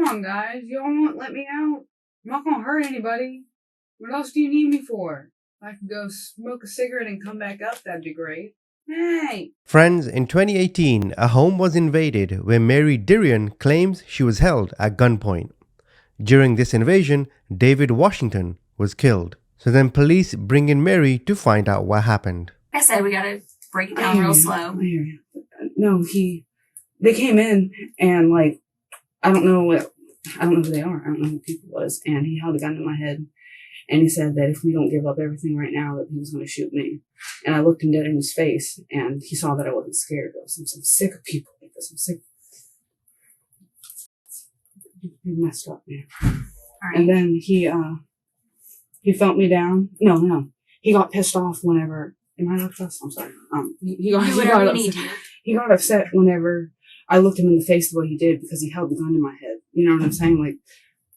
on, guys. Y'all won't let me out? I'm not gonna hurt anybody. What else do you need me for? If I could go smoke a cigarette and come back up, that'd be great. Hey! Friends, in 2018, a home was invaded where Mary Dirian claims she was held at gunpoint. During this invasion, David Washington was killed. So then police bring in Mary to find out what happened. I said we gotta break it down real slow. I hear you. No, they came in and I don't know who they are. I don't know who people was. And he held a gun to my head and he said that if we don't give up everything right now, that he was going to shoot me. And I looked him dead in his face and he saw that I wasn't scared. I'm sick of people like this. I'm sick. You messed up, man. All right. And then he felt me down. No. He got pissed off whenever. Am I allowed to cuss? I'm sorry. He got upset whenever I looked him in the face the way he did because he held the gun to my head. You know what I'm saying?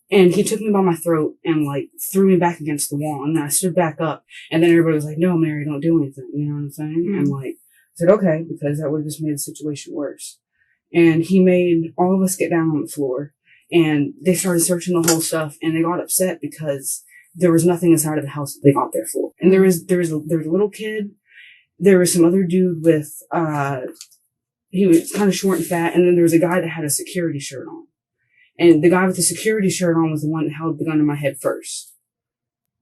And he took me by my throat and threw me back against the wall. And then I stood back up. And then everybody was like, "No, Mary, don't do anything." You know what I'm saying? Mm-hmm. And I said, "Okay," because that would have just made the situation worse. And he made all of us get down on the floor. And they started searching the whole stuff. And they got upset because there was nothing inside of the house that they got there for. And there was a little kid. There was some other dude with, he was kind of short and fat. And then there was a guy that had a security shirt on. And the guy with the security shirt on was the one that held the gun to my head first.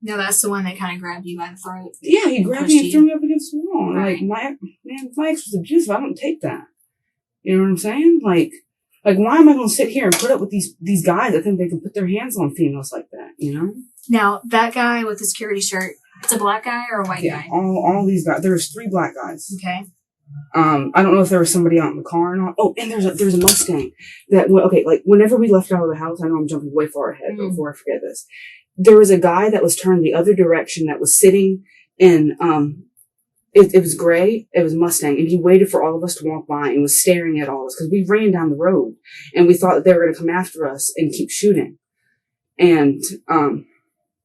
No, that's the one that kind of grabbed you by the throat. Yeah, he grabbed me and threw me up against the wall. Right. My ex was abusive. I don't take that. You know what I'm saying? Why am I going to sit here and put up with these guys that think they can put their hands on females like that, you know? Now, that guy with the security shirt, it's a black guy or a white guy? all these guys. There was 3 black guys. Okay. I don't know if there was somebody out in the car or not. Oh, and there's a Mustang that, whenever we left out of the house, I know I'm jumping way far ahead, but before I forget this, there was a guy that was turned the other direction that was sitting in, it was gray, it was Mustang, and he waited for all of us to walk by and was staring at all of us because we ran down the road and we thought that they were going to come after us and keep shooting. And,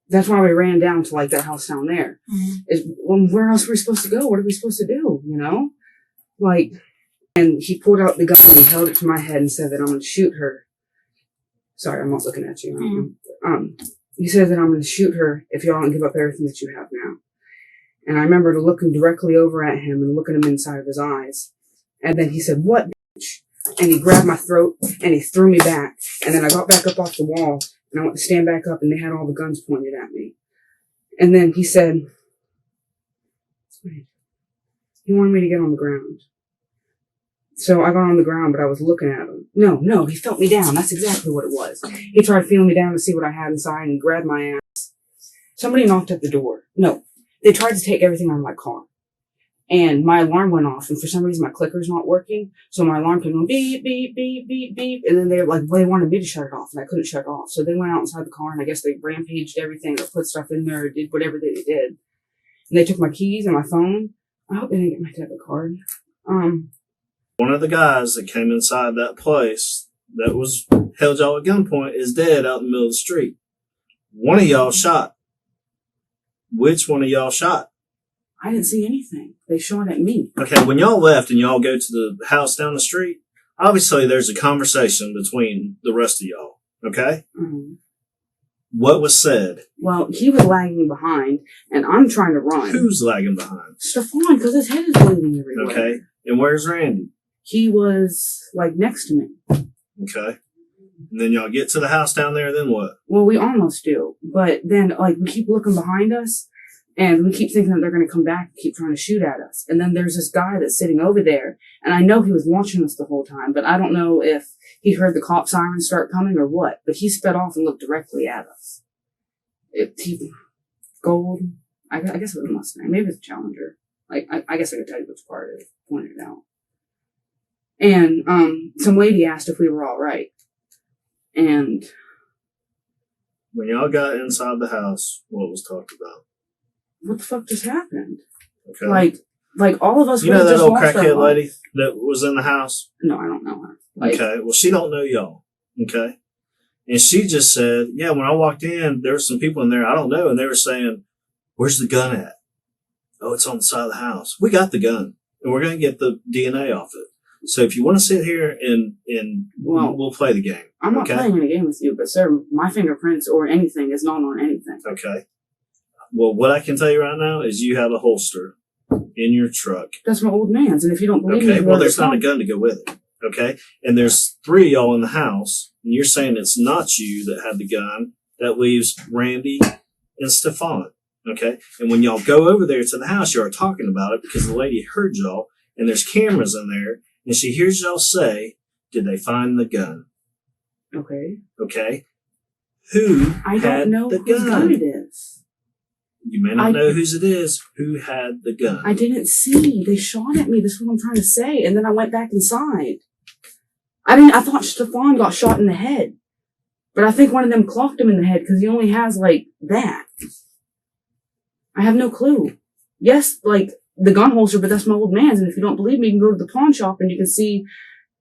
that's why we ran down to that house down there. Mm-hmm. Where else were we supposed to go? What are we supposed to do? You know? And he pulled out the gun and he held it to my head and said that I'm going to shoot her. Sorry, I'm not looking at you. Mm-hmm. He said that I'm going to shoot her if y'all don't give up everything that you have now. And I remember looking directly over at him and looking him inside of his eyes. And then he said, "What, bitch?" And he grabbed my throat and he threw me back. And then I got back up off the wall and I went to stand back up and they had all the guns pointed at me. And then he said, he wanted me to get on the ground. So I got on the ground, but I was looking at him. No, he felt me down. That's exactly what it was. He tried feeling me down to see what I had inside and he grabbed my ass. Somebody knocked at the door. No, they tried to take everything out of my car. And my alarm went off, and for some reason my clicker's not working, so my alarm kept going beep, beep, beep, beep, beep, and then they wanted me to shut it off, and I couldn't shut it off. So they went out inside the car, and I guess they rampaged everything, or put stuff in there, or did whatever they did. And they took my keys and my phone. I hope they didn't get my debit card. One of the guys that came inside that place that was held y'all at gunpoint is dead out in the middle of the street. One of y'all shot. Which one of y'all shot? I didn't see anything. They shot at me. Okay, when y'all left and y'all go to the house down the street, obviously there's a conversation between the rest of y'all, okay? Mm-hmm. What was said? Well, he was lagging behind, and I'm trying to run. Who's lagging behind? Stefan, because his head is bleeding everywhere. Okay, and where's Randy? He was, next to me. Okay. And then y'all get to the house down there, then what? Well, we almost do. But then, we keep looking behind us, and we keep thinking that they're going to come back and keep trying to shoot at us. And then there's this guy that's sitting over there, and I know he was watching us the whole time, but I don't know if he heard the cop sirens start coming or what. But he sped off and looked directly at us. Gold. I guess it was a Mustang. Maybe it's a Challenger. I guess I could tell you which part it pointed it out. And some lady asked if we were all right. And when y'all got inside the house, what was talked about? What the fuck just happened? Okay. All of us. You know that old crackhead lady that was in the house? No, I don't know her. Okay. Well, she don't know y'all. Okay. And she just said, yeah, when I walked in, there were some people in there I don't know, and they were saying, "Where's the gun at?" "Oh, it's on the side of the house." "We got the gun, and we're going to get the DNA off it." So if you want to sit here and Well, we'll play the game. I'm not Okay. playing a game with you, but sir, my fingerprints or anything is not on anything. Okay. Well, what I can tell you right now is you have a holster in your truck. That's my old man's, and if you don't believe me, Okay. you Well, go to there's the not a phone. gun to go with it. Okay. And there's 3 of y'all in the house, and you're saying it's not you that had the gun. That leaves Randy and Stefan. Okay. And when y'all go over there to the house, y'all are talking about it because the lady heard y'all, and there's cameras in there, and she hears y'all say, "Did they find the gun?" Okay. Okay. Who I had don't know the whose gun it is. You may not know whose it is. Who had the gun? I didn't see. They shot at me. That's what I'm trying to say. And then I went back inside. I thought Stefan got shot in the head. But I think one of them clocked him in the head because he only has, like, that. I have no clue. Yes, like, the gun holster, but that's my old man's. And if you don't believe me, you can go to the pawn shop and you can see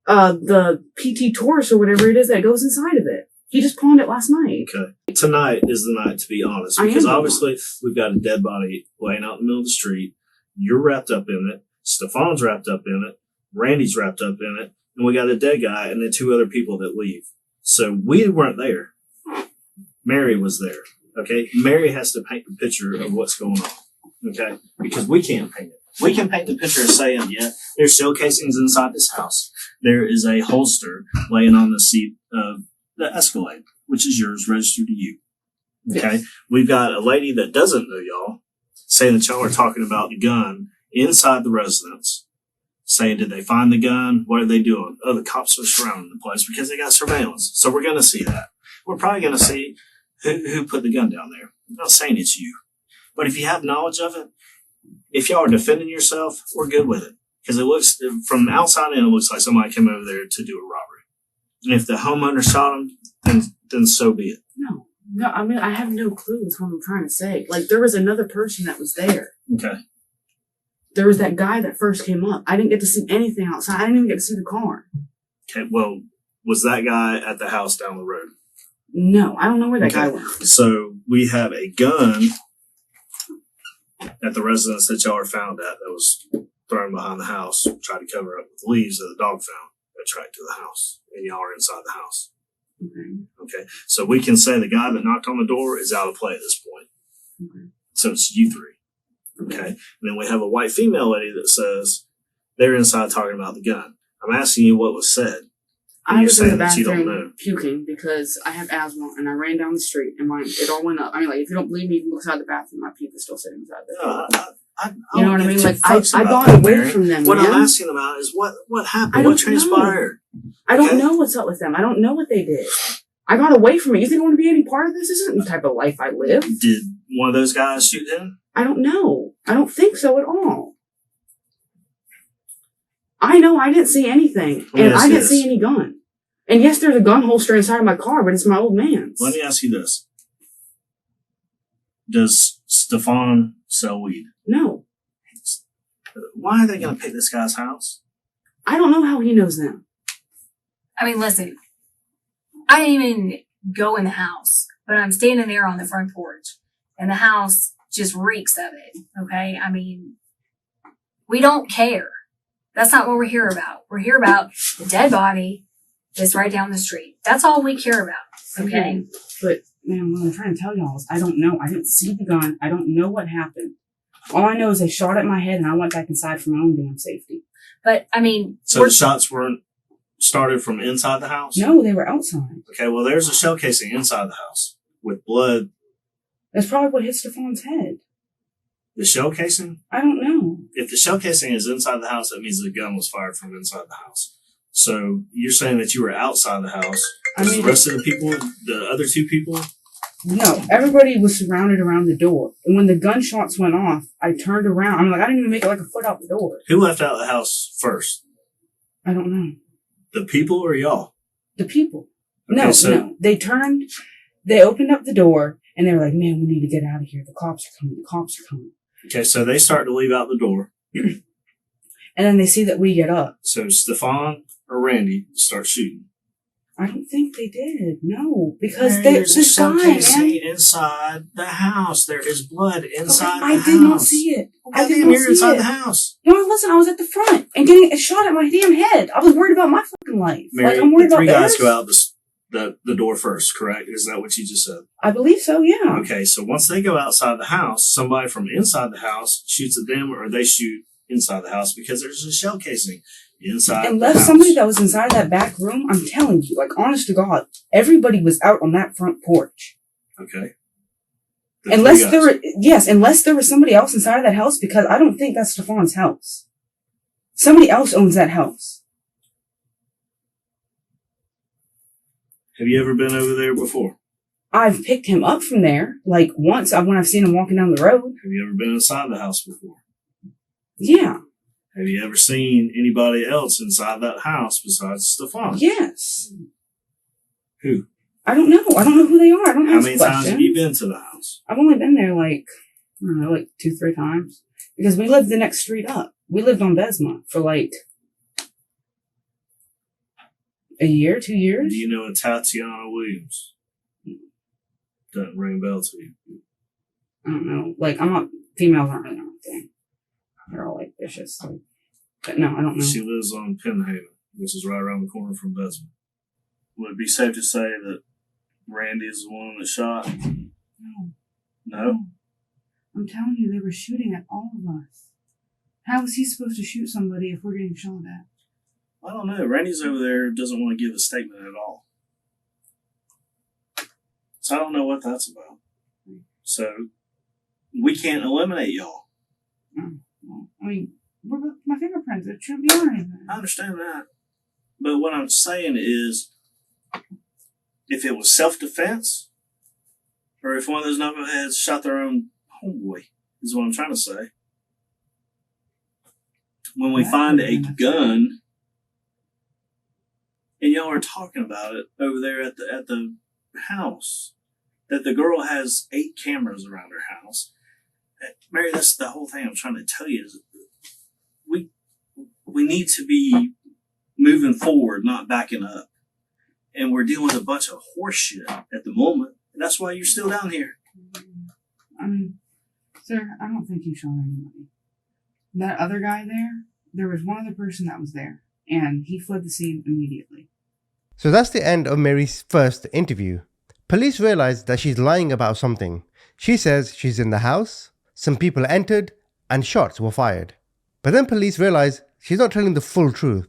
the PT Taurus or whatever it is that goes inside of it. He just pawned it last night. Okay. Tonight is the night to be honest, I because am. obviously we've got a dead body laying out in the middle of the street. You're wrapped up in it. Stefan's wrapped up in it. Randy's wrapped up in it. And we got a dead guy and then 2 other people that leave. So we weren't there. Mary was there. Okay. Mary has to paint the picture of what's going on. Okay. Because we can't paint it. We can paint the picture of saying, yeah, there's shell casings inside this house. There is a holster laying on the seat of the Escalade, which is yours, registered to you. Okay. Yes. We've got a lady that doesn't know y'all saying that y'all are talking about the gun inside the residence. Saying, did they find the gun? What are they doing? Oh, the cops are surrounding the place because they got surveillance. So we're going to see that. We're probably going to see who put the gun down there. I'm not saying it's you. But if you have knowledge of it, if y'all are defending yourself, we're good with it. Because it looks, from the outside in, it looks like somebody came over there to do a robbery. And if the homeowner shot him, then so be it. No, I mean, I have no clue. That's what I'm trying to say. Like, there was another person that was there. Okay. There was that guy that first came up. I didn't get to see anything outside. I didn't even get to see the car. Okay. Well, was that guy at the house down the road? No, I don't know where that guy went. So we have a gun at the residence that y'all are found at that was thrown behind the house, tried to cover up with leaves that the dog found that tracked to the house. And y'all are inside the house. Okay. Okay. So we can say the guy that knocked on the door is out of play at this point. Okay. So it's you 3. Okay. And then we have a white female lady that says they're inside talking about the gun. I'm asking you what was said. And I you're was in the saying that you don't know. bathroom puking because I have asthma and I ran down the street and it all went up. I mean, like, if you don't believe me, you can look outside the bathroom. My puke is still sitting inside there. You know what I mean? Like, I got away from them. What man. I'm asking about is what happened? I don't What transpired? I don't Okay. know what's up with them. I don't know what they did. I got away from it. You think I want to be any part of this? This isn't the type of life I live. Did one of those guys shoot him? I don't know. I don't think so at all. I know I didn't see anything. And Yes, I didn't yes. see any gun. And yes, there's a gun holster inside of my car, but it's my old man's. Let me ask you this. Does Stefan sell weed? No. Why are they going to pick this guy's house? I don't know how he knows them. I mean, listen, I didn't even go in the house, but I'm standing there on the front porch, and the house just reeks of it. Okay. I mean, we don't care. That's not what we're here about. We're here about the dead body that's right down the street. That's all we care about. Okay. But, man, what I'm trying to tell y'all is I don't know. I didn't see the gun. I don't know what happened. All I know is they shot at my head and I went back inside for my own damn safety. But I mean, So the shots weren't started from inside the house? No, they were outside. Okay, well, there's a shell casing inside the house with blood. That's probably what hit Stefan's head. The shell casing? I don't know. If the shell casing is inside the house, that means the gun was fired from inside the house. So you're saying that you were outside the house. I mean, the rest of the people, the other 2 people? No, everybody was surrounded around the door. And when the gunshots went off, I turned around. I'm like, I didn't even make it like a foot out the door. Who left out the house first? I don't know. The people or y'all? The people. Okay, No. They opened up the door and they were like, man, we need to get out of here. The cops are coming. Okay, so they start to leave out the door. And then they see that we get up. So Stefan or Randy start shooting. I don't think they did. No, because There's a this shell guy, casing man. inside the house. There is blood inside I the did not house. see it. I didn't Damn, you're see inside it. the house. No, listen, I was at the front and getting a shot at my damn head. I was worried about my fucking life. Mary, Like, I'm worried the three about guys theirs. go out the door first, correct? Is that what you just said? I believe so, yeah. Okay, so once they go outside the house, somebody from inside the house shoots at them, or they shoot inside the house because there's a shell casing inside And the left house. somebody that was inside of that back room. I'm telling you, like, honest to God, everybody was out on that front porch. Okay. Unless there was somebody else inside of that house, because I don't think that's Stefan's house. Somebody else owns that house. Have you ever been over there before? I've picked him up from there, like, once when I've seen him walking down the road. Have you ever been inside the house before? Yeah. Have you ever seen anybody else inside that house besides Stefan? Yes. Who? I don't know. I don't know who they are. I don't How ask many questions. times have you been to the house? I've only been there, like, I don't know, like 2-3 times. Because we lived the next street up. We lived on Besma for, like, a year, 2 years. Do you know a Tatiana Williams? Doesn't ring a bell to you. I don't know. Like, females aren't really my thing. They're all, like, vicious. Like, but no, I don't know. She lives on Penhaven, which is right around the corner from Besma. Would it be safe to say that Randy is the one that shot? No. No? I'm telling you, they were shooting at all of us. How is he supposed to shoot somebody if we're getting shot at? I don't know. Randy's over there, doesn't want to give a statement at all. So I don't know what that's about. So we can't eliminate y'all. Well, I mean, what about my fingerprints? It shouldn't be on anything. I understand that. But what I'm saying is, if it was self-defense, or if one of those knuckleheads shot their own homeboy, is what I'm trying to say. When we find a gun, and y'all are talking about it over there at the house, that the girl has 8 cameras around her house. Mary, that's the whole thing I'm trying to tell you is we need to be moving forward, not backing up. And we're dealing with a bunch of horse shit at the moment. And that's why you're still down here. I mean, sir, I don't think he shot anybody. That other guy there was one other person that was there, and he fled the scene immediately. So that's the end of Mary's first interview. Police realize that she's lying about something. She says she's in the house, some people entered, and shots were fired. But then police realize she's not telling the full truth.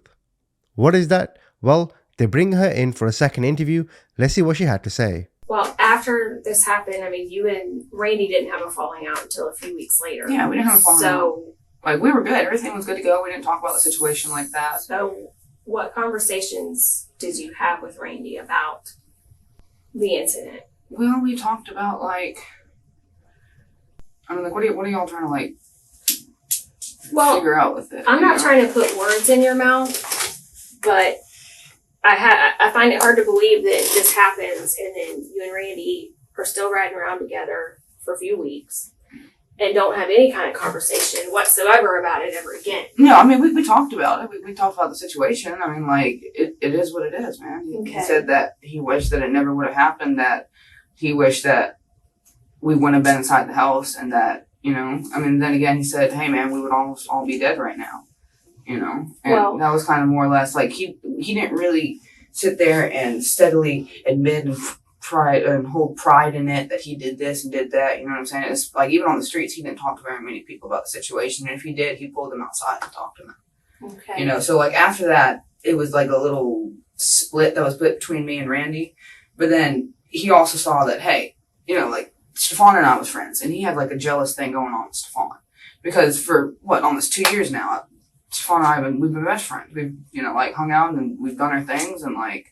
What is that? Well, they bring her in for a second interview. Let's see what she had to say. Well, after this happened, I mean, you and Randy didn't have a falling out until a few weeks later. Yeah, we didn't have a falling out. So, Like, we were good. Everything was good to go. We didn't talk about the situation like that. so what conversations did you have with Randy about the incident? Well, we talked about, like, I mean, like, what are y'all trying to, like, Well, figure out with it? I'm not trying to put words in your mouth, but I find it hard to believe that this happens and then you and Randy are still riding around together for a few weeks and don't have any kind of conversation whatsoever about it ever again. No, I mean, we talked about it. We talked about the situation. I mean, like, it is what it is, man. He Okay. said that he wished that it never would have happened, that he wished that we wouldn't have been inside the house, and that, you know, I mean, then again, he said, hey, man, we would almost all be dead right now, you know? And Well- that was kind of more or less, like, he didn't really sit there and steadily admit and hold pride in it that he did this and did that, you know what I'm saying? It's like, even on the streets, he didn't talk to very many people about the situation, and if he did, he pulled them outside and talked to them. Okay. You know, so like after that, it was like a little split that was split between me and Randy. But then he also saw that, hey, you know, like Stefan and I was friends, and he had like a jealous thing going on with Stefan. Because for almost 2 years now, Stefan and I we've been best friends. We've, you know, like hung out and we've done our things, and like,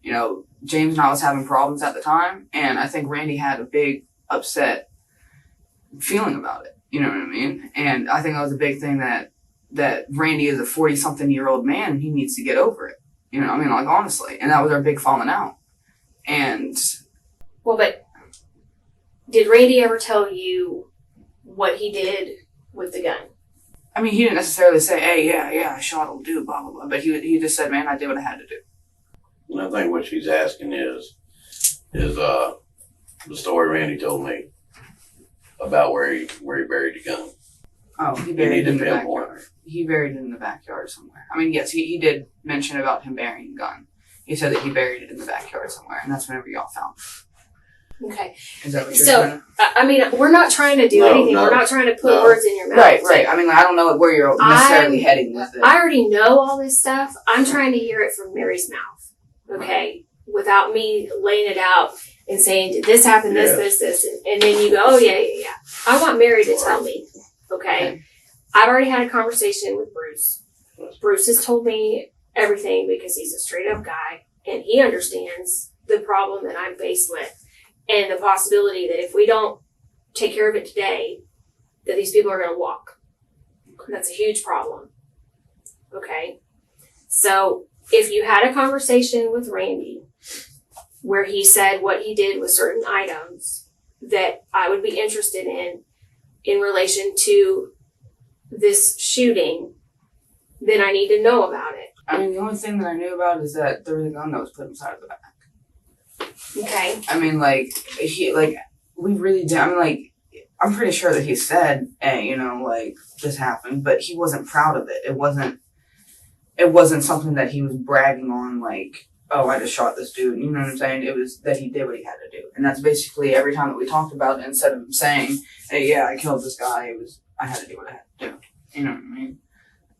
you know, James and I was having problems at the time, and I think Randy had a big upset feeling about it. You know what I mean? And I think that was a big thing that Randy is a 40-something-year-old man, and he needs to get over it. You know what I mean? Like, honestly. And that was our big falling out. And Well, but did Randy ever tell you what he did with the gun? I mean, he didn't necessarily say, hey, yeah, I shot a dude, blah, blah, blah. But he just said, man, I did what I had to do. And I think what she's asking is the story Randy told me about where he buried the gun. Oh, he You buried need it to in the tell more. backyard. He buried it in the backyard somewhere. I mean, yes, he did mention about him burying the gun. He said that he buried it in the backyard somewhere, and that's whenever y'all found it. Okay. Is that what you're So, trying to... I mean, we're not trying to do No, anything. no, We're not trying to put no. words in your mouth. Right. I mean, like, I don't know where you're necessarily heading with it. I already know all this stuff. I'm trying to hear it from Mary's mouth, okay? Without me laying it out and saying, did this happen, this, Yes. this, and then you go, oh, yeah. I want Mary to tell me, okay? I've already had a conversation with Bruce. Bruce has told me everything because he's a straight up guy and he understands the problem that I'm faced with and the possibility that if we don't take care of it today, that these people are going to walk. That's a huge problem. Okay? So if you had a conversation with Randy where he said what he did with certain items that I would be interested in relation to this shooting, then I need to know about it. I mean, the only thing that I knew about is that there was a gun that was put inside of the back. Okay? I mean, like, we really did. I mean, like, I'm pretty sure that he said, hey, you know, like, this happened, but he wasn't proud of it. It wasn't something that he was bragging on, like, oh, I just shot this dude. You know what I'm saying? It was that he did what he had to do. And that's basically every time that we talked about it, instead of him saying, hey, yeah, I killed this guy, I had to do what I had to do. You know what I mean?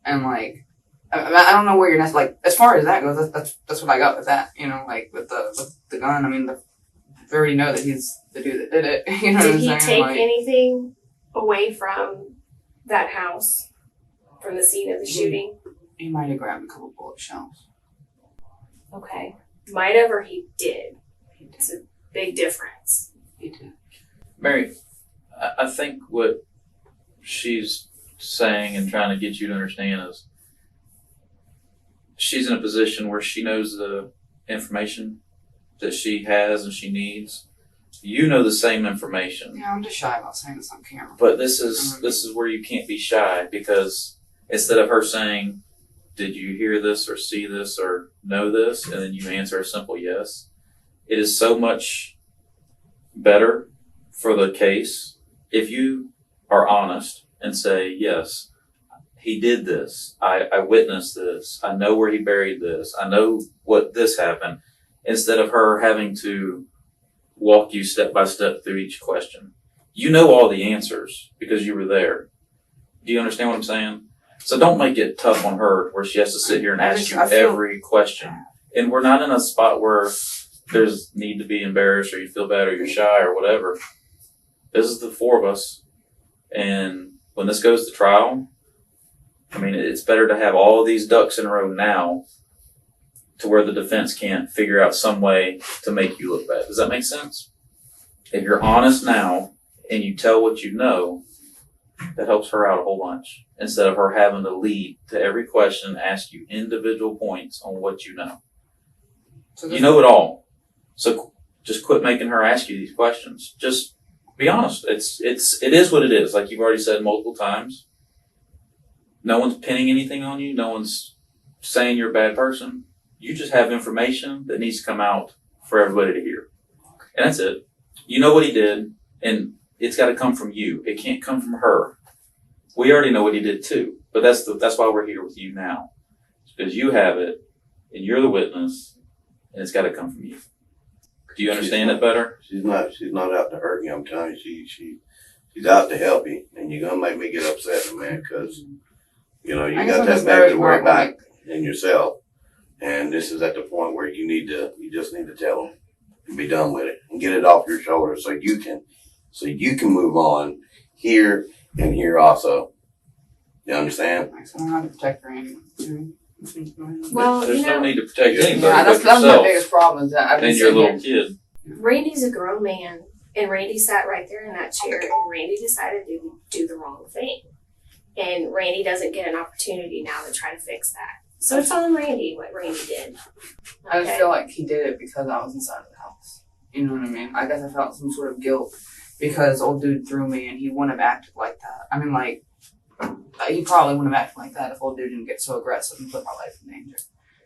And, like, I don't know where you're next. Like, as far as that goes, that's what I got with that. You know, like with the gun. I mean, we already know that he's the dude that did it. You know what I'm Did he saying? take Like, anything away from that house, from the scene of the shooting? he might have grabbed a couple bullet shells. Okay. Might have or he did. It's a big difference. He did. Mary, I think what she's saying and trying to get you to understand is she's in a position where she knows the information that she has and she needs. You know the same information. Yeah, I'm just shy about saying this on camera. But this is where you can't be shy, because instead of her saying, did you hear this or see this or know this? And then you answer a simple yes. It is so much better for the case if you are honest and say, yes, he did this. I witnessed this. I know where he buried this. I know what this happened. Instead of her having to walk you step by step through each question. You know all the answers because you were there. Do you understand what I'm saying? So don't make it tough on her where she has to sit here and ask you every question. And we're not in a spot where there's need to be embarrassed or you feel bad or you're shy or whatever. This is the four of us. And when this goes to trial, I mean, it's better to have all these ducks in a row now to where the defense can't figure out some way to make you look bad. Does that make sense? If you're honest now and you tell what you know, that helps her out a whole bunch. Instead of her having to lead to every question, ask you individual points on what you know. So You know it all. So just quit making her ask you these questions. Just be honest. It is what it is. Like you've already said multiple times. No one's pinning anything on you. No one's saying you're a bad person. You just have information that needs to come out for everybody to hear. And that's it. You know what he did, and it's got to come from you. It can't come from her. We already know what he did too, but that's why we're here with you now. It's because you have it, and you're the witness, and it's got to come from you. Do you understand it better? She's not out to hurt you. I'm telling you, she's out to help you, and you're gonna make me get upset, man, because you know you I guess got I'm that just baby very to work like- back in yourself, and this is at the point where you just need to tell him and be done with it and get it off your shoulders so you can move on here and here also. You understand? I don't know how to protect her anyway. Well, There's you know, no need to protect anybody Yeah, but that's my yourself biggest problem. Is that I've been and your sitting little here. kid. Randy's a grown man, and Randy sat right there in that chair, and Randy decided to do the wrong thing. And Randy doesn't get an opportunity now to try to fix that. So it's on Randy what Randy did. I just Okay? feel like he did it because I was inside of the house. You know what I mean? I guess I felt some sort of guilt because old dude threw me and he wouldn't have acted like that. I mean, like, he probably wouldn't have acted like that if old dude didn't get so aggressive and put my life in danger.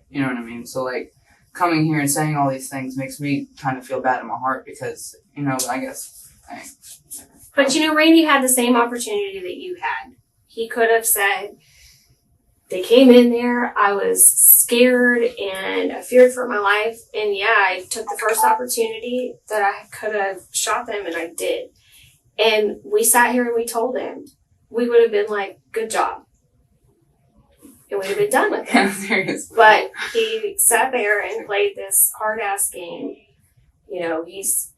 You know what I mean? So, like, coming here and saying all these things makes me kind of feel bad in my heart because, you know, I guess, But you know, Randy had the same opportunity that you had. He could have said, they came in there, I was scared and I feared for my life. And yeah, I took the first opportunity that I could have shot them, and I did. And we sat here and we told him, we would have been like, good job. And we'd have been done with it. Seriously. But he sat there and played this hard ass game. You know, he's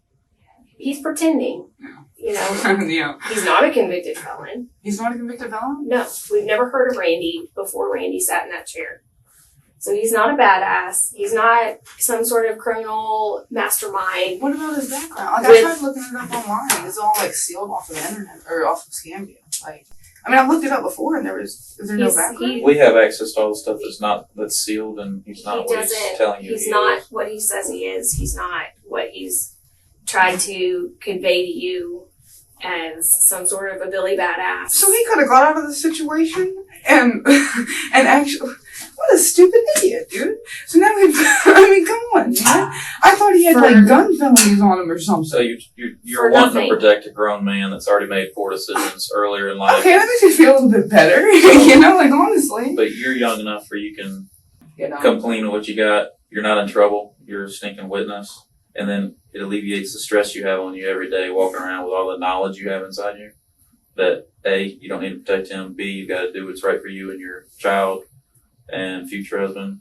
pretending. You know, Yeah. he's not a convicted felon. He's not a convicted felon? No, we've never heard of Randy before Randy sat in that chair. So he's not a badass. He's not some sort of criminal mastermind. What about his background? Like, I With- tried looking it up online. It's all, like, sealed off of the internet, or off of Scambia. Like, I mean, I looked it up before, and is there no He's- background? he- We have access to all the stuff that's sealed, and he's not He what he's doesn't. telling you. He's he not is. what he says he is. He's not what he's tried to convey to you as some sort of a Billy badass. So he could have got out of the situation and actually, what a stupid idiot, dude. So now I mean, come on, man. I thought he had For- like gun felonies on him or something. So you're For wanting nothing. to protect a grown man that's already made poor decisions earlier in life. Okay, that makes me feel a little bit better. You know, like honestly. But you're young enough where you can You know. come clean with what you got. You're not in trouble. You're a stinking witness. And then it alleviates the stress you have on you every day walking around with all the knowledge you have inside you. That A, you don't need to protect him. B, you got to do what's right for you and your child and future husband,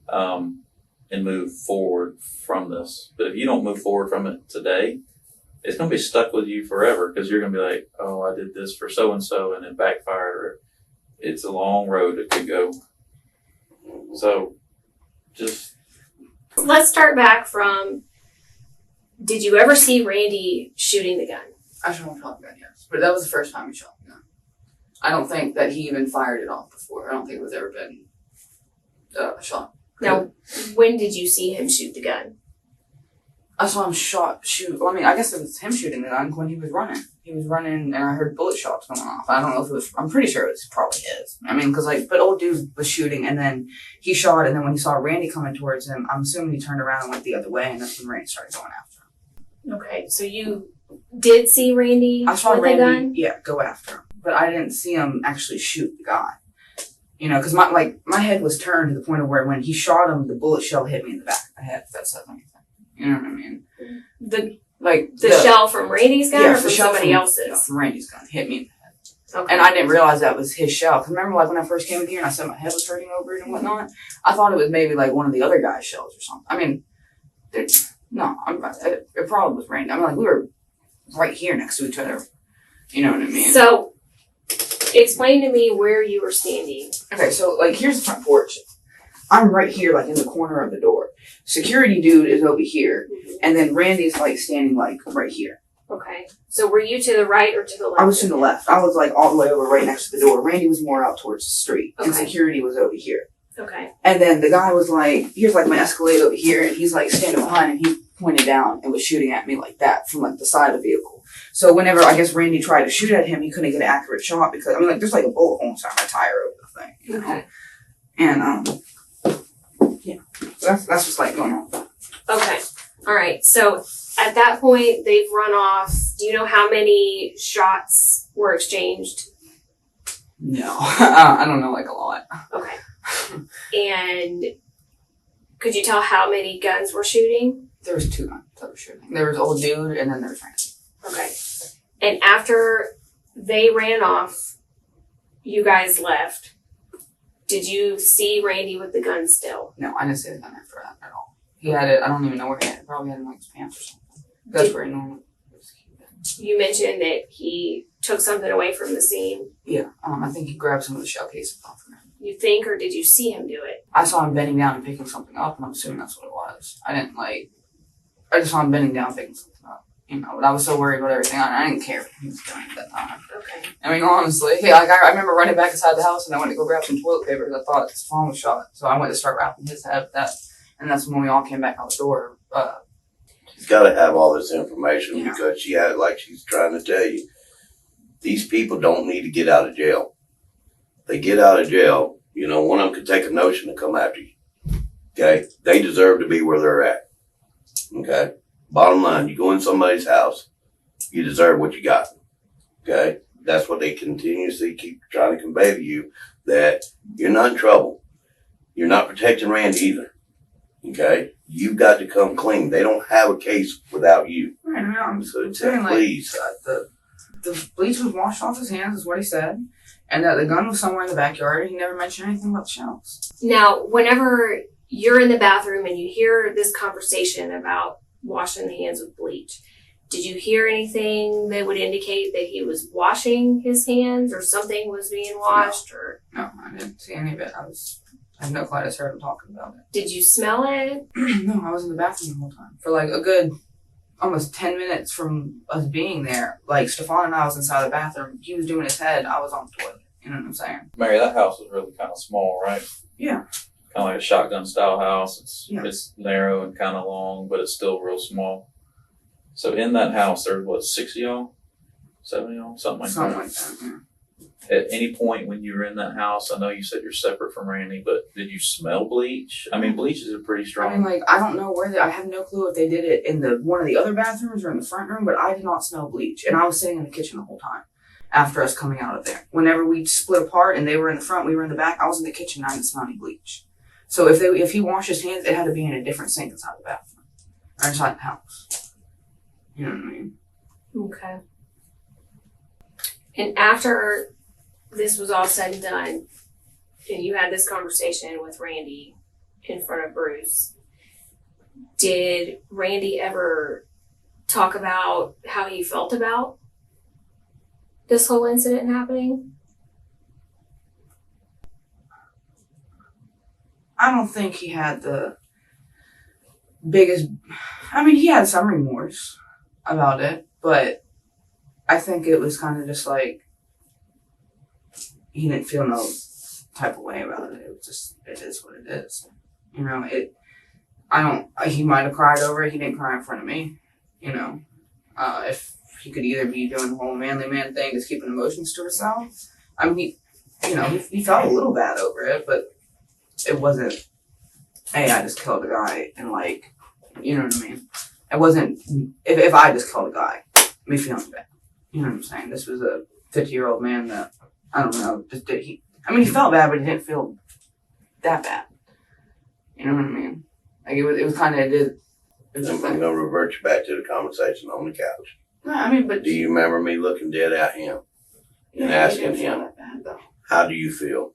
and move forward from this. But if you don't move forward from it today, it's going to be stuck with you forever, because you're going to be like, oh, I did this for so-and-so and it backfired. Or it's a long road it could go. So just Let's start back from, did you ever see Randy shooting the gun? I shot him with a gun, yes. But that was the first time he shot the gun. I don't think that he even fired it off before. I don't think it was ever been shot. Now, when did you see him shoot the gun? I saw him shoot. Well, I mean, I guess it was him shooting the gun when he was running. He was running, and I heard bullet shots going off. I don't know if it was. I'm pretty sure it was probably his. I mean, because but old dude was shooting, and then he shot, and then when he saw Randy coming towards him, I'm assuming he turned around and went the other way, and that's when Randy started going after him. Okay, so you did see Randy I saw with Randy, the gun? yeah, go after him, but I didn't see him actually shoot the guy. You know, because my head was turned to the point of where when he shot him, the bullet shell hit me in the back of my head. If that says anything, you know what I mean? The shell from Randy's gun, or the from shell somebody no, else's? from Randy's gun hit me in the head. Okay. And I didn't realize that was his shell. Because remember, like, when I first came in here and I said my head was hurting over it and whatnot, I thought it was maybe, like, one of the other guy's shells or something. I mean, it probably was Randy. I mean, like, we were right here next to each other. You know what I mean? So, explain to me where you were standing. Okay, so, like, here's the front porch. I'm right here, like, in the corner of the door. Security dude is over here. And then Randy's, like, standing, like, right here. Okay. So, were you to the right or to the left? I was to the left. I was, like, all the way over right next to the door. Randy was more out towards the street. And Okay. security was over here. Okay. And then the guy was like, here's like my Escalade over here, and he's like standing behind, and he pointed down and was shooting at me like that from like the side of the vehicle. So whenever I guess Randy tried to shoot at him, he couldn't get an accurate shot because I mean like there's like a bullet hole inside my tire over the thing, you know. Okay. And yeah, so that's what's like going on. Okay. All right. So, at that point, they've run off. Do you know how many shots were exchanged? No, I don't know like a lot. Okay. And could you tell how many guns were shooting? There was 2 guns that were shooting. There was old dude, and then there was Randy. Okay. And after they ran off, you guys left. Did you see Randy with the gun still? No, I didn't see the gun after that at all. He had it. I don't even know where he had it. Probably had it in like his pants or something. That's where he normally. You mentioned that he took something away from the scene. Yeah, I think he grabbed some of the shell cases off of him. You think, or did you see him do it? I saw him bending down and picking something up, and I'm assuming that's what it was. I just saw him bending down and picking something up. You know, but I was so worried about everything. I didn't care what he was doing at that time. Okay. I mean, honestly, yeah, like I remember running back inside the house, and I went to go grab some toilet paper because I thought his phone was shot. So I went to start wrapping his head with that, and that's when we all came back out the door. He's got to have all this information Yeah. because she had, like she's trying to tell you, these people don't need to get out of jail. They get out of jail, you know, one of them could take a notion to come after you. Okay? They deserve to be where they're at. Okay? Bottom line, you go in somebody's house, you deserve what you got. Okay? that's what they continuously keep trying to convey to you, that you're not in trouble. You're not protecting Randy either. Okay? You've got to come clean. They don't have a case without you. Right, I'm just So saying, like, please. the bleach was washed off his hands, is what he said, and that the gun was somewhere in the backyard. He never mentioned anything about the shells. Now, whenever you're in the bathroom and you hear this conversation about washing the hands with bleach, did you hear anything that would indicate that he was washing his hands or something was being washed? Or No, I didn't see any of it. I have no clue. I just heard him talking about it. did you smell it? No, I was in the bathroom the whole time. For like a good almost 10 minutes from us being there. Like, Stefan and I was inside the bathroom. He was doing his head. I was on the toilet. You know what I'm saying? Mary, that house was really kind of small, right? Yeah. Kind of like a shotgun style house. Yeah. It's narrow and kind of long, but it's still real small. So in that house, there was 6 of y'all? 7 of y'all? Something like Something that. like that, yeah. At any point when you were in that house, I know you said you're separate from Randy, but did you smell bleach? I mean, bleach is a pretty strong. I mean, like, I don't know where I have no clue if they did it in one of the other bathrooms or in the front room, but I did not smell bleach. And I was sitting in the kitchen the whole time after us coming out of there. Whenever we split apart and they were in the front, we were in the back, I was in the kitchen and I didn't smell any bleach. So if he washed his hands, it had to be in a different sink inside the bathroom or inside the house. You know what I mean? Okay. And after this was all said and done, and you had this conversation with Randy in front of Bruce, did Randy ever talk about how he felt about this whole incident happening? I don't think he had the biggest. I mean, he had some remorse about it, but I think it was kind of just like he didn't feel no type of way about it. It was just, it is what it is. You know, he might have cried over it. He didn't cry in front of me. You know, if he could either be doing the whole manly man thing, just keeping emotions to himself. I mean, he felt a little bad over it, but it wasn't, hey, I just killed a guy and like, you know what I mean? It wasn't, if I just killed a guy, me feeling bad. You know what I'm saying? This was a 50-year-old man that, I don't know, he felt bad, but he didn't feel that bad. You know what I mean? Like, it was kind of, it was I'm going to revert you back to the conversation on the couch. No, I mean, but Do you remember me looking dead at him and asking him, that bad, though. how do you feel?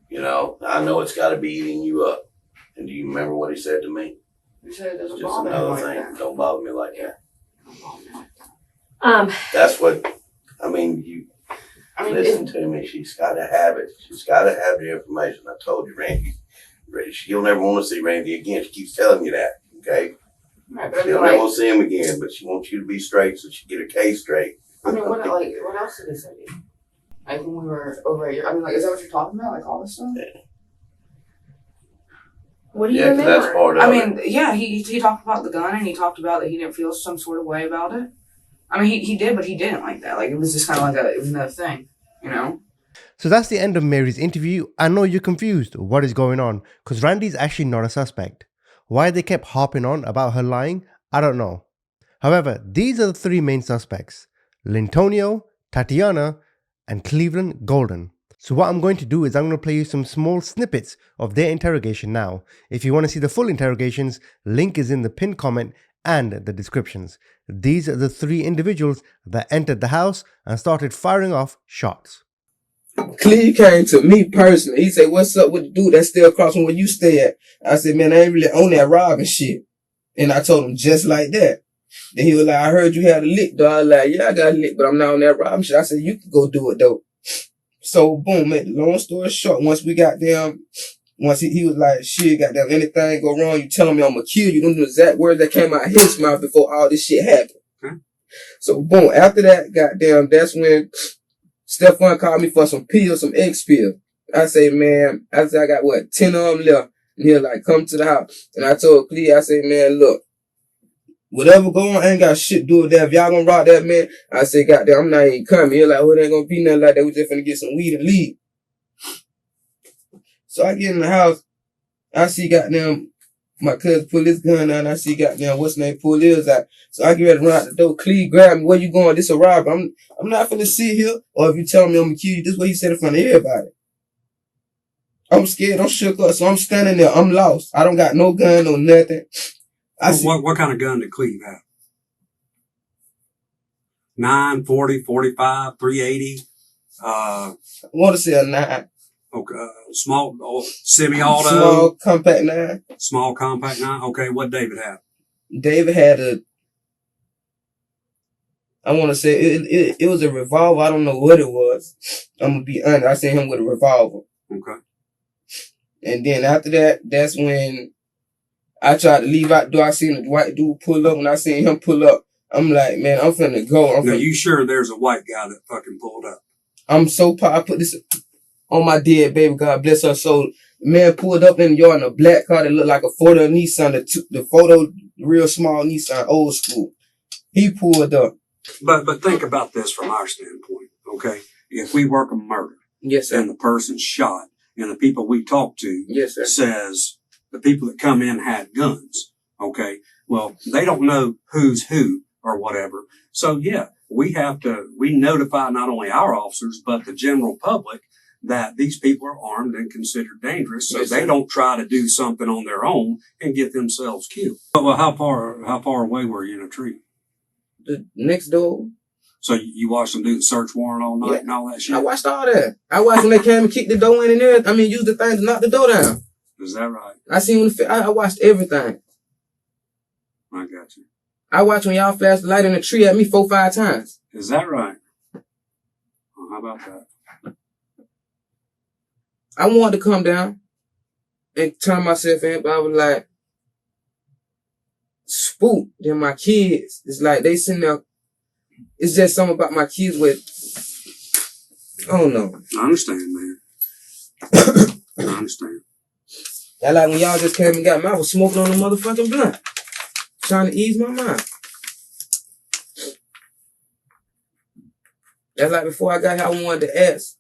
You know, I know it's got to be eating you up. And do you remember what he said to me? You said it doesn't Just bother another him like thing. that. Don't bother me like that. Don't bother me like that. That's what, you listen to me. She's got to have it. She's got to have the information. I told you, Randy. She'll never want to see Randy again. She keeps telling you that, okay? Right, but She'll never want to see him again, but she wants you to be straight so she get her case straight. what else did he say to you? Like, when we were over here, is that what you're talking about? Like, all this stuff? What do you Yeah, 'cause remember? that's part of it. Yeah, he talked about the gun and he talked about that he didn't feel some sort of way about it. He did, but he didn't like that. Like, it was just kind of like it was another thing, you know? So that's the end of Mary's interview. I know you're confused. What is going on? Because Randy's actually not a suspect. Why they kept harping on about her lying, I don't know. However, these are the three main suspects: Lintonio, Tatiana, and Cleveland Golden. So what I'm going to do is I'm going to play you some small snippets of their interrogation now. If you want to see the full interrogations, link is in the pinned comment and the descriptions. These are the three individuals that entered the house and started firing off shots. Cleve came to me personally. He said, "What's up with the dude that's still across from where you stay at?" I said, "Man, I ain't really on that robbing shit." And I told him just like that. Then he was like, "I heard you had a lick, though." I was like, "Yeah, I got a lick, but I'm not on that robbing shit." I said, "You can go do it, though." So, boom, man, long story short, once he was like, "Shit, goddamn, anything go wrong, you telling me I'm gonna kill you." Them the exact words that came out of his mouth before all this shit happened. Huh? So, boom, after that, goddamn, that's when Stefan called me for some pills, some X pills. I say, "Man," I got 10 of them left. And he was like, "Come to the house." And I told Cleve, I said, "Man, look, whatever go on, I ain't got shit to do with that. If y'all gonna rock that, man," I said, "Goddamn, I'm not even coming." He was like, "Oh, it ain't gonna be nothing like that. We just finna get some weed and leave." So I get in the house. I see goddamn My cousin pull his gun out and I see goddamn what's name pull his out. So I get ready to run out the door. Cleve grab me. Where you going? This a robber. I'm not finna sit here. Or if you tell me I'm gonna kill you, this is what he said in front of everybody. I'm scared. I'm shook up. So I'm standing there. I'm lost. I don't got no gun, no nothing. What kind of gun did Cleve have? 9, 40, 45, 380? I want to say a 9. Okay, small, semi-auto? Small compact 9. Small compact 9? Okay, what David have? David had I want to say it was a revolver. I don't know what it was. I'm going to be honest. I seen him with a revolver. Okay. And then after that, that's when I tried to leave out the door. I seen the white dude pull up. When I seen him pull up, I'm like, man, I'm finna go. Now, you sure there's a white guy that fucking pulled up? I'm so proud. I put this on my dead baby. God bless her soul. Man pulled up in the yard in a black car that looked like a Ford Nissan. The photo, real small Nissan, old school. He pulled up. But think about this from our standpoint, okay? If we work a murder, yes, sir, and the person's shot, and the people we talk to, yes, sir, says the people that come in had guns, okay? Well, they don't know who's who or whatever. So yeah, we notify not only our officers, but the general public that these people are armed and considered dangerous, so yes, they don't try to do something on their own and get themselves killed. Well, how far away were you in a tree? The next door. So you watched them do the search warrant all night and all that shit? I watched all that. I watched when they came and kicked the door in and everything. I mean, use the thing to knock the door down. Is that right? I seen when I watched everything. I got you. I watched when y'all flashed the light in the tree at me 4-5 times. Is that right? Well, how about that? I wanted to come down and turn myself in, but I was like, spooked. Then my kids, it's like they sitting there. It's just something about my kids with, I don't know. I understand, man. I understand. That like when y'all just came and got me, I was smoking on a motherfucking blunt. Trying to ease my mind. That's like before I got here, I wanted to ask.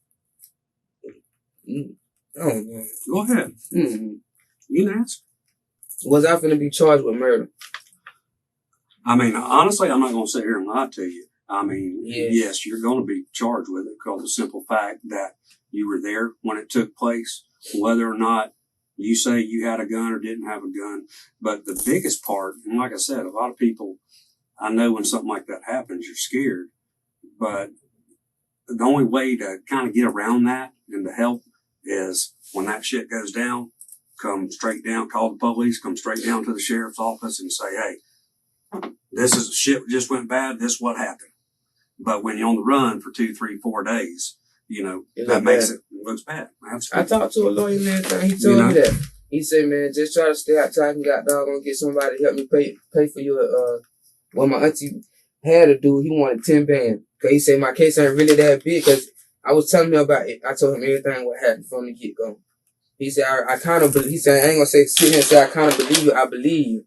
Oh, man. Go ahead. Mm-hmm. You can ask. Was I finna be charged with murder? I mean, honestly, I'm not going to sit here and lie to you. I mean, yes, you're going to be charged with it because of the simple fact that you were there when it took place, whether or not you say you had a gun or didn't have a gun. But the biggest part, and like I said, a lot of people, I know when something like that happens, you're scared. But the only way to kind of get around that and to help is when that shit goes down, come straight down, call the police, come straight down to the sheriff's office and say, hey, this is shit just went bad. This is what happened. But when you're on the run for 2, 3, 4 days, you know, that makes it looks bad. Absolutely. I talked to a lawyer and everything. He told me that. He said, man, just try to stay out till I can get somebody to help me pay for your, what my auntie had to do. He wanted 10 bands. Cause he said my case ain't really that big. Cause I was telling him about it. I told him everything what happened from the get go. He said, I kind of believe, he said, I ain't gonna sit here and say I kind of believe you. I believe you.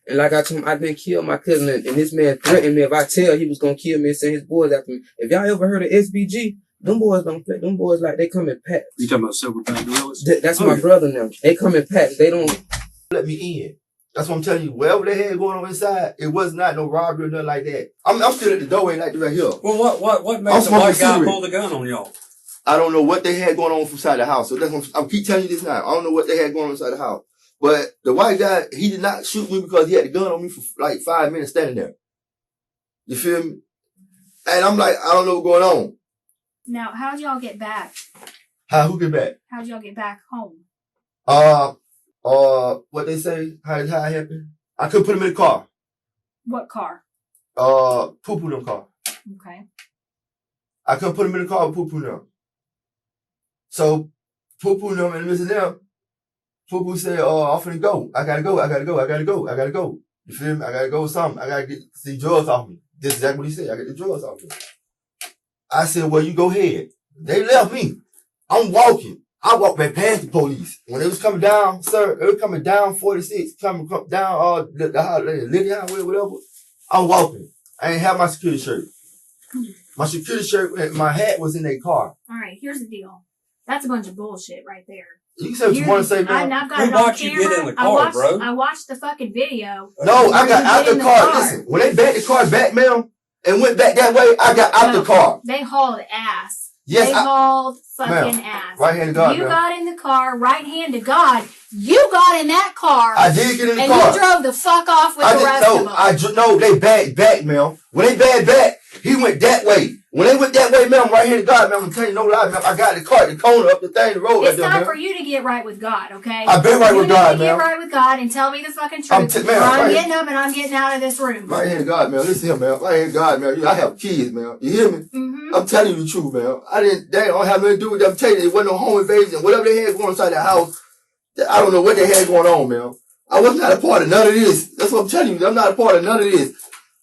And like I told him, I didn't kill my cousin, and this man threatened me if I tell he was gonna kill me and send his boys after me. If y'all ever heard of SBG, them boys don't play. Them boys like they come in packs. You talking about Silverback Gorillas? That's my brother now. They come in packs. They don't let me in. That's what I'm telling you. Whatever they had going on inside, it was not no robbery or nothing like that. I'm still at the doorway like right here. Well, what made the white guy pull the gun on y'all? I don't know what they had going on inside the house. So that's what I'm keep telling you this now. I don't know what they had going on inside the house. But the white guy, he did not shoot me because he had the gun on me for like 5 minutes standing there. You feel me? And I'm like, I don't know what's going on. Now, how'd y'all get back? Who get back? How'd y'all get back home? What they say? How it happened? I couldn't put him in the car. What car? Poo-poo them car. Okay. I couldn't put him in the car with poo-poo them. So, poo-poo them and Mr. Them, poo-poo said, I'm finna go. I gotta go. You feel me? I gotta go with something. I gotta get the drugs off me. This is exactly what he said. I get the drugs off me. I said, well, you go ahead. They left me. I'm walking. I walked back past the police. When they was coming down, sir, they were coming down 46, coming down the Liddy Highway, whatever. I'm walking. I ain't have my security shirt. My security shirt and my hat was in their car. All right, here's the deal. That's a bunch of bullshit right there. You can say what you want to say, man. I've got Who it on watched you camera. get in the car, bro? I watched the fucking video. No, I got out You the get in car. the car. Listen, when they backed the car back, ma'am, and went back that way, I got out No. the car. They hauled ass. Yes, they hauled fucking ass. Right hand to God, You ma'am. got in the car, right hand to God. You got in that car. I did get in the and car. you drove the fuck off with I the didn't rest know. of them. No, they back, ma'am. When they back, he went that way. When they went that way, ma'am, right hand to God, ma'am, I'm telling you no lie, ma'am. I got the car, the corner up the thing, the road. It's right there, time ma'am. for you to get right with God, okay? I've been right you with need God, to get ma'am. right with God and tell me the fucking I'm truth. ma'am, I'm right getting up and I'm getting out of this room. Right hand to God, man. Listen here, man. Right hand to God, man. I have kids, man. You hear me? Mm-hmm. I'm telling you the truth, man. They don't have nothing to do with them. I'm telling you, there wasn't no home invasion. Whatever they had going on inside the house, I don't know what they had going on, man. I was not a part of none of this. That's what I'm telling you. I'm not a part of none of this.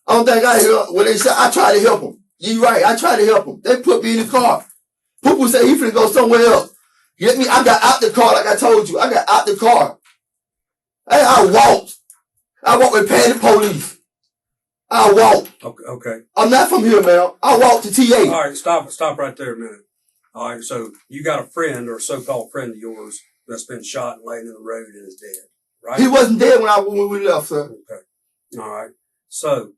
I don't think when they said, I tried to help them. You right. I tried to help them. They put me in the car. Poo-poo said he finna go somewhere else. Get me? I got out the car like I told you. I got out the car. I walked. I walked with paying the police. I walked. Okay. I'm not from here, man. I walked to TA. All right, stop right there a minute. All right, so you got a friend or a so-called friend of yours that's been shot and laying in the road and is dead, right? He wasn't dead when we left, sir. Okay. All right. So,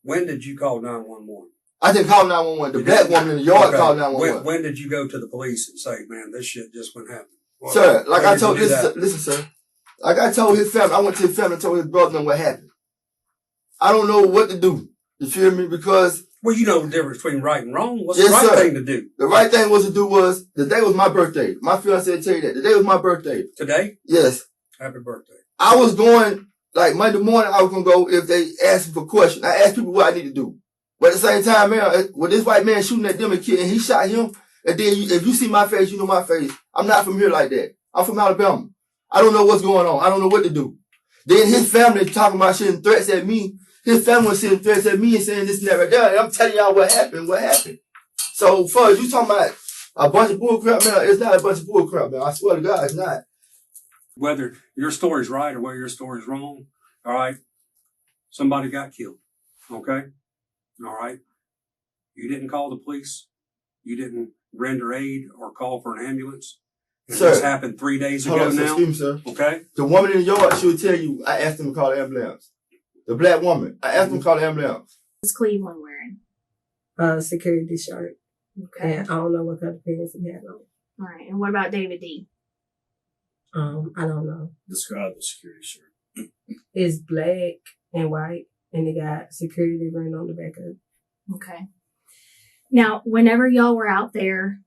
when did you call 911? I didn't call 911. The black woman in the yard called 911. When did you go to the police and say, man, this shit just went happen? Well, sir, like I told, listen, sir. Like I told his family, I went to his family and told his brother what happened. I don't know what to do. You feel me? Because... Well, you know the difference between right and wrong. What's yes, the right sir. thing to do? The right thing was to do was, the day was my birthday. My fiancé will tell you that. The day was my birthday. Today? Yes. Happy birthday. I was going, like Monday morning, I was going to go if they asked me for questions. I asked people what I need to do. But at the same time, man, with this white man shooting at them and kid, and he shot him, and then if you see my face, you know my face. I'm not from here like that. I'm from Alabama. I don't know what's going on. I don't know what to do. Then his family talking about shit and threats at me. His family was sending threats at me and saying this and that right there. And I'm telling y'all what happened. So, far as you talking about a bunch of bull crap, man, it's not a bunch of bull crap, man. I swear to God, it's not. Whether your story's right or whether your story's wrong, all right, somebody got killed, okay? All right? You didn't call the police. You didn't render aid or call for an ambulance. Sir, this happened 3 days ago now. Excuse me, sir. Okay? The woman in the yard, she would tell you, I asked them to call the ambulance. The black woman, I asked them to call the ambulance. What's Cleveland wearing? Security shirt. Okay. And I don't know what kind of pants he had on. All right. And what about David D? I don't know. Describe the security shirt. It's black and white, and it got security written on the back of it. Okay. Now, whenever y'all were out there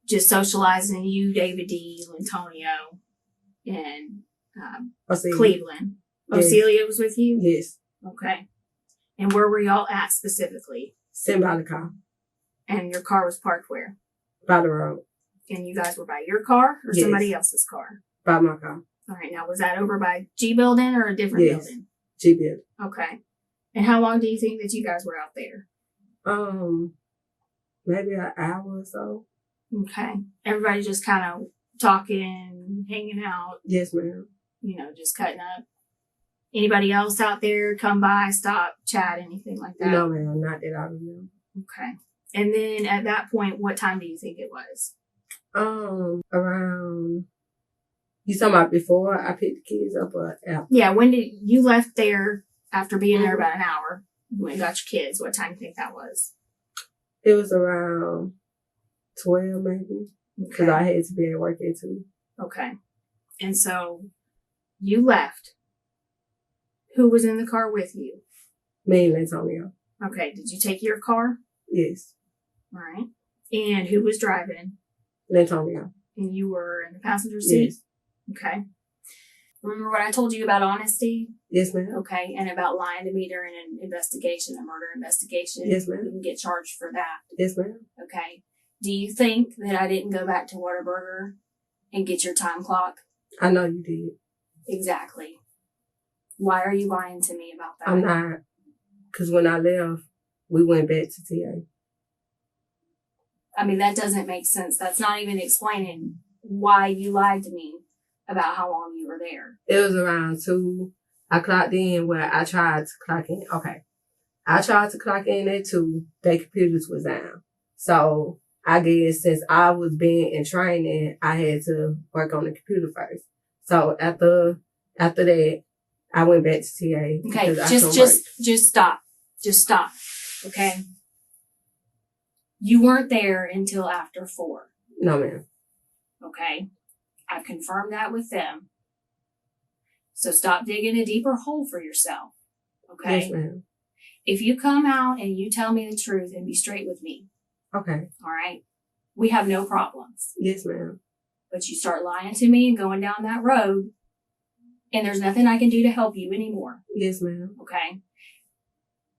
just socializing, you, David D., Antonio, and Cleveland, Yes. Ocelia was with you? Yes. Okay. And where were y'all at specifically? Sitting by the car. And your car was parked where? By the road. And you guys were by your car or Yes. somebody else's car? By my car. All right. Now, was that over by G Building or a different Yes. building? G building. Okay. And how long do you think that you guys were out there? Maybe an hour or so. Okay. Everybody just kind of talking, hanging out, Yes, ma'am. just cutting up. Anybody else out there come by, stop, chat, anything like that? No, ma'am. Not that I remember. Okay. And then at that point, what time do you think it was? Around. You talking about before I picked the kids up or after? Yeah. When did you left there after being there about an hour? You went and got your kids. What time do you think that was? It was around 12, maybe. Because I had to be at work at 2. Okay. And so you left. Who was in the car with you? Me and Antonio. Okay. Did you take your car? Yes. All right. And who was driving? Antonio. And you were in the passenger seat? Yes. Okay. Remember what I told you about honesty? Yes, ma'am. Okay. And about lying to me during an investigation, a murder investigation? Yes, ma'am. You can get charged for that. Yes, ma'am. Okay. Do you think that I didn't go back to Whataburger and get your time clock? I know you did. Exactly. Why are you lying to me about that? I'm not. Because when I left, we went back to TA. I mean, that doesn't make sense. That's not even explaining why you lied to me about how long you were there. It was around 2. I clocked in where I tried to clock in. Okay. I tried to clock in at 2. Their computers was down. So I guess since I was being in training, I had to work on the computer first. So after that, I went back to TA. Okay, because I just couldn't work. just stop. Just stop. Okay. You weren't there until after 4. No, ma'am. Okay. I've confirmed that with them. So stop digging a deeper hole for yourself. Okay. Yes, ma'am. If you come out and you tell me the truth and be straight with me, Okay. all right, we have no problems. Yes, ma'am. But you start lying to me and going down that road, and there's nothing I can do to help you anymore. Yes, ma'am. Okay.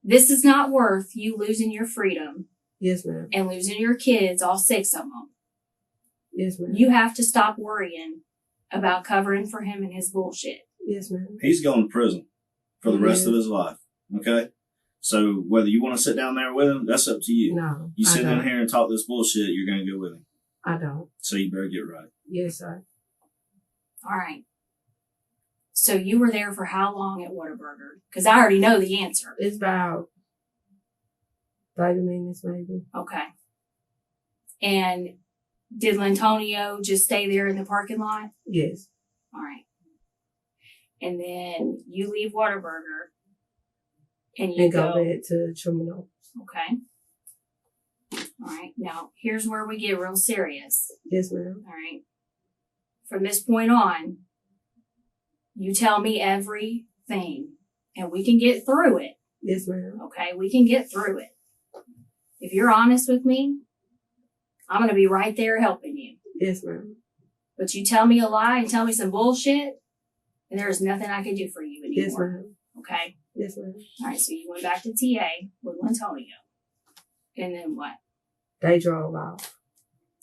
This is not worth you losing your freedom. Yes, ma'am. And losing your kids, all 6 of them. Yes, ma'am. You have to stop worrying about covering for him and his bullshit. Yes, ma'am. He's going to prison for the rest of his life. Okay? So whether you want to sit down there with him, that's up to you. No. You sit down here and talk this bullshit, you're going to go with him. I don't. So you better get right. Yes, sir. All right. So you were there for how long at Whataburger? Because I already know the answer. It's about 30 minutes, maybe. Okay. And did Lantonio just stay there in the parking lot? Yes. All right. And then you leave Whataburger and you And go back to Terminal. Okay. All right. Now, here's where we get real serious. Yes, ma'am. All right. From this point on, you tell me everything and we can get through it. Yes, ma'am. Okay. We can get through it. If you're honest with me, I'm going to be right there helping you. Yes, ma'am. But you tell me a lie and tell me some bullshit, and there's nothing I can do for you anymore. Yes, ma'am. Okay? Yes, ma'am. All right, so you went back to TA with Lantonio. And then what? They drove off.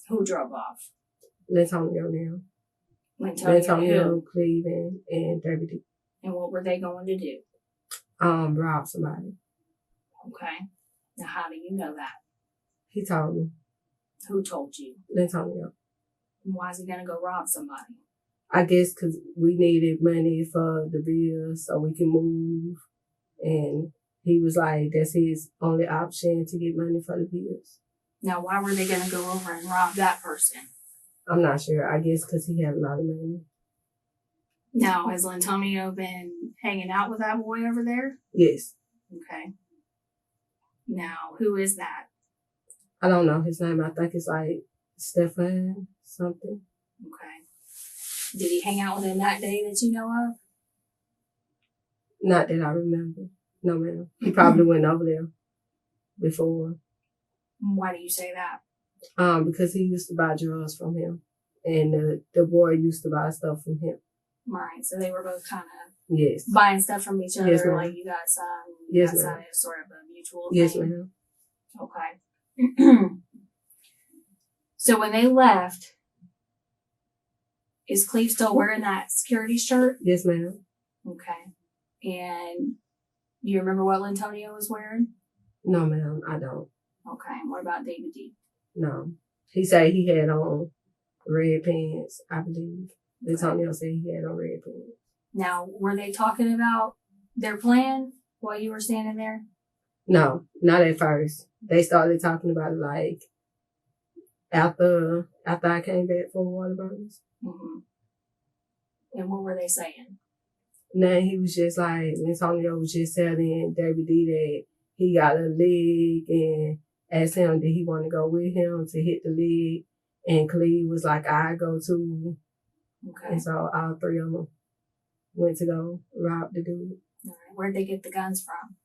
Who drove off? Lantonio now. Lantonio who? Cleveland, and David D. And what were they going to do? Rob somebody. Okay. Now, how do you know that? He told me. Who told you? Lantonio. And why is he going to go rob somebody? I guess because we needed money for the bills so we can move. And he was like, that's his only option to get money for the bills. Now, why were they going to go over and rob that person? I'm not sure. I guess because he had a lot of money. Now, has Lantonio been hanging out with that boy over there? Yes. Okay. Now, who is that? I don't know his name. I think it's like Stefan something. Okay. Did he hang out with him that day that you know of? Not that I remember. No, ma'am. He probably went over there before. Why do you say that? Because he used to buy drugs from him. And the boy used to buy stuff from him. Right. So they were both kind of Yes. buying stuff from each other. Yes, ma'am. Like you got some. Yes, got some. ma'am. It's sort of a mutual Yes, thing. ma'am. Okay. So when they left, is Cleve still wearing that security shirt? Yes, ma'am. Okay. And do you remember what Lantonio was wearing? No, ma'am. I don't. Okay. And what about David D? No. He said he had on red pants, I believe. Antonio said he had on red pants. Now, were they talking about their plan while you were standing there? No, not at first. They started talking about it like after I came back from Whataburgers. Mm-hmm. And what were they saying? Now he was just like, Antonio was just telling David D that he got a leg and asked him did he want to go with him to hit the leg. And Cleve was like, I go too. Okay. And so all three of them went to go rob the dude. All right. Where'd they get the guns from?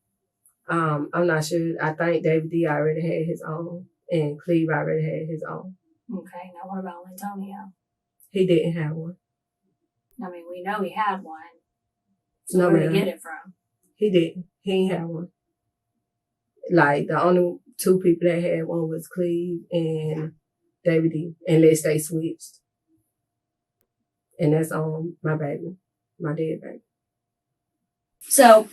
I'm not sure. I think David D already had his own, and Cleve already had his own. Okay. Now, what about Lantonio? He didn't have one. I mean, we know he had one. So No, where'd ma'am. he get it from? He didn't. He ain't have one. Like, the only two people that had one was Cleve and David D, unless they switched. And that's on my baby, my dead baby. So,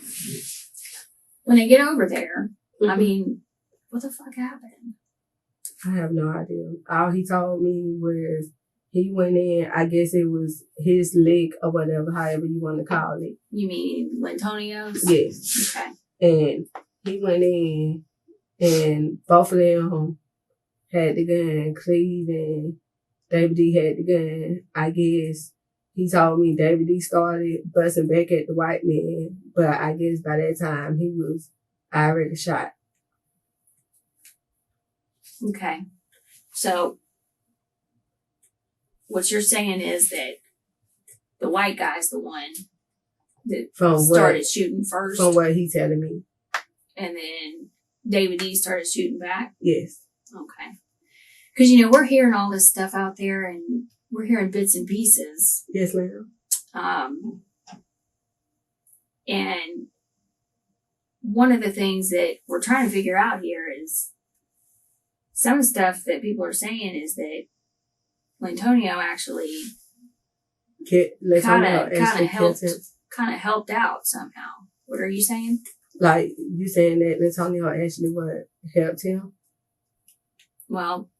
when they get over there, I Mhm. mean, what the fuck happened? I have no idea. All he told me was he went in, I guess it was his lick or whatever, however you want to call it. You mean Lantonio's? Yes. Okay. And he went in and both of them had the gun, Cleve and David D had the gun. I guess he told me David D started busting back at the white man, but I guess by that time he was already shot. Okay. So what you're saying is that the white guy's the one that started shooting first. From what he's telling me. And then David D started shooting back? Yes. Okay. Because, you know, we're hearing all this stuff out there and we're hearing bits and pieces. Yes, ma'am. And one of the things that we're trying to figure out here is some stuff that people are saying is that Lantonio actually kind of helped out somehow. What are you saying? Like, you saying that Lantonio actually helped him? Well,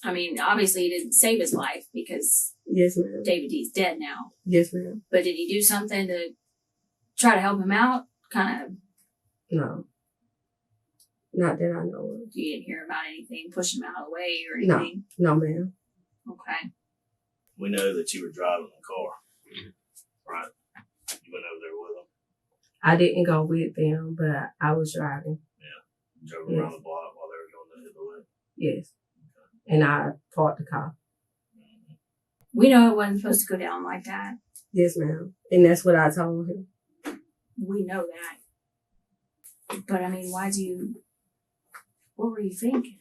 I mean, obviously he didn't save his life because yes, ma'am. David D's dead now. Yes, ma'am. But did he do something to try to help him out? Kind of. No. Not that I know of. You didn't hear about anything, push him out of the way or anything? No, ma'am. Okay. We know that you were driving the car, right? You went over there with them. I didn't go with them, but I was driving. Yeah. You drove around the block while they were going to hit the lift. Yes. And I parked the car. We know it wasn't supposed to go down like that. Yes, ma'am. And that's what I told him. We know that. But I mean, what were you thinking?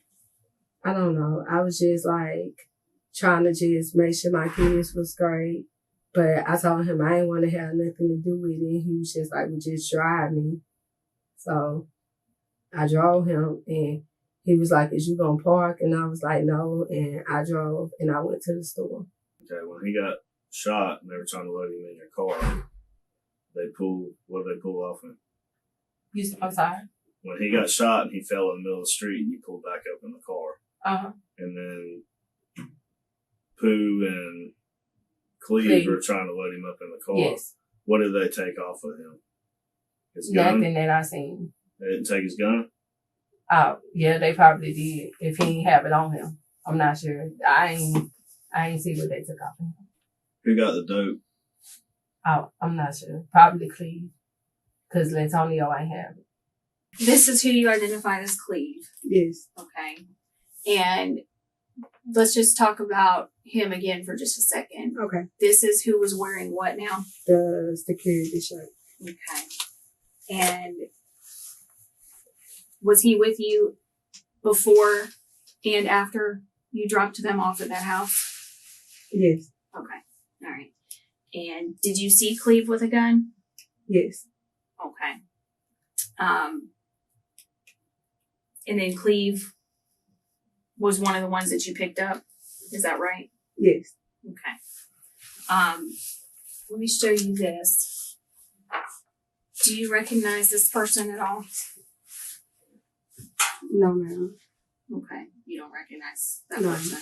I don't know. I was just like trying to just make sure my kids was great. But I told him I didn't want to have nothing to do with it. He was just like, well, just drive me. So I drove him and he was like, is you going to park? And I was like, no. And I drove and I went to the store. Okay, when he got shot and they were trying to load him in your car, what did they pull off him? I'm sorry? When he got shot and he fell in the middle of the street, you pulled back up in the car. Uh-huh. And then Pooh and Cleve were trying to load him up in the car. Yes. What did they take off of him? His gun? Nothing that I seen. They didn't take his gun? Oh, yeah, they probably did. If he didn't have it on him. I'm not sure. I ain't see what they took off of him. Who got the dope? Oh, I'm not sure. Probably Cleve. Because Lantonio ain't have it. This is who you identified as Cleve. Yes. Okay. And let's just talk about him again for just a second. Okay. This is who was wearing what now? The security shirt. Okay. And was he with you before and after you dropped them off at that house? Yes. Okay. All right. And did you see Cleve with a gun? Yes. Okay. And then Cleve was one of the ones that you picked up. Is that right? Yes. Okay. Let me show you this. Do you recognize this person at all? No, ma'am. Okay. You don't recognize that No. person.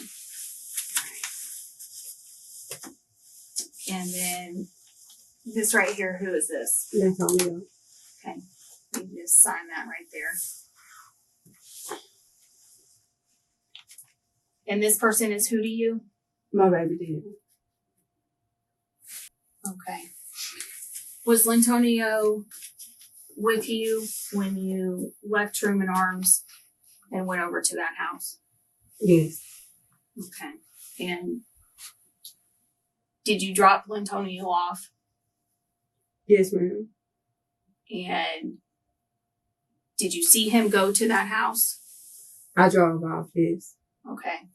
All right. And then this right here, who is this? Lantonio. Okay. You can just sign that right there. And this person is who to you? My baby did. Okay. Was Lantonio with you when you left Truman Arms and went over to that house? Yes. Okay. And did you drop Lantonio off? Yes, ma'am. And did you see him go to that house? I drove off, yes. Okay.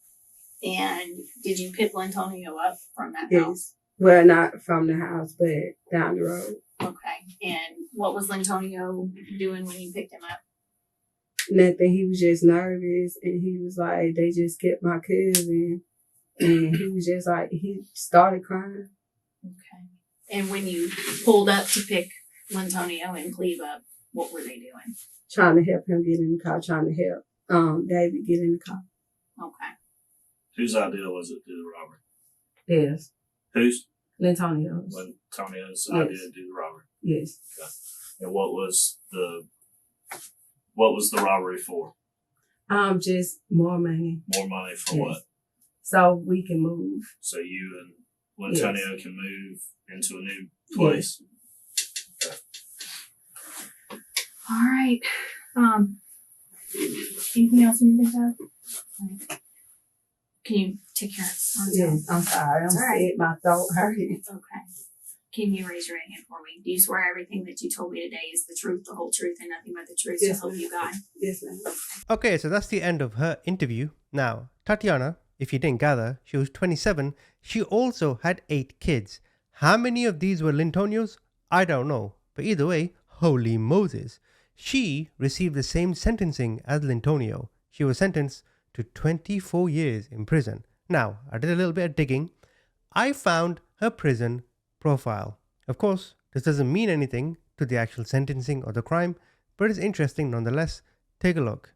And did you pick Lantonio up from that Yes. house? Well, not from the house, but down the road. Okay. And what was Lantonio doing when you picked him up? Nothing. He was just nervous, and he was like, they just kept my cousin. And he was just like, he started crying. Okay. And when you pulled up to pick Lantonio and Cleve up, what were they doing? Trying to help him get in the car, trying to help David get in the car. Okay. Whose idea was it to do the robbery? Yes. Whose? Lantonio's. Lantonio's idea to do the robbery. Yes. Okay. And what was the robbery for? Just more money. More money for Yes. what? So we can move. So you and Antonio can move into a new place. All right. Anything else you think of? Can you take your arms Yes, out? I'm sorry. I'm It's all right. sick. My throat hurts. It's okay. Can you raise your right hand for me? Do you swear everything that you told me today is the truth, the whole truth, and nothing but the truth Yes, to help ma'am. you God? Yes, ma'am. Okay, so that's the end of her interview. Now, Tatiana, if you didn't gather, she was 27. She also had 8 kids. How many of these were Lintonios? I don't know. But either way, holy Moses. She received the same sentencing as Lintonio. She was sentenced to 24 years in prison. Now, I did a little bit of digging. I found her prison profile. Of course, this doesn't mean anything to the actual sentencing or the crime, but it's interesting nonetheless. Take a look.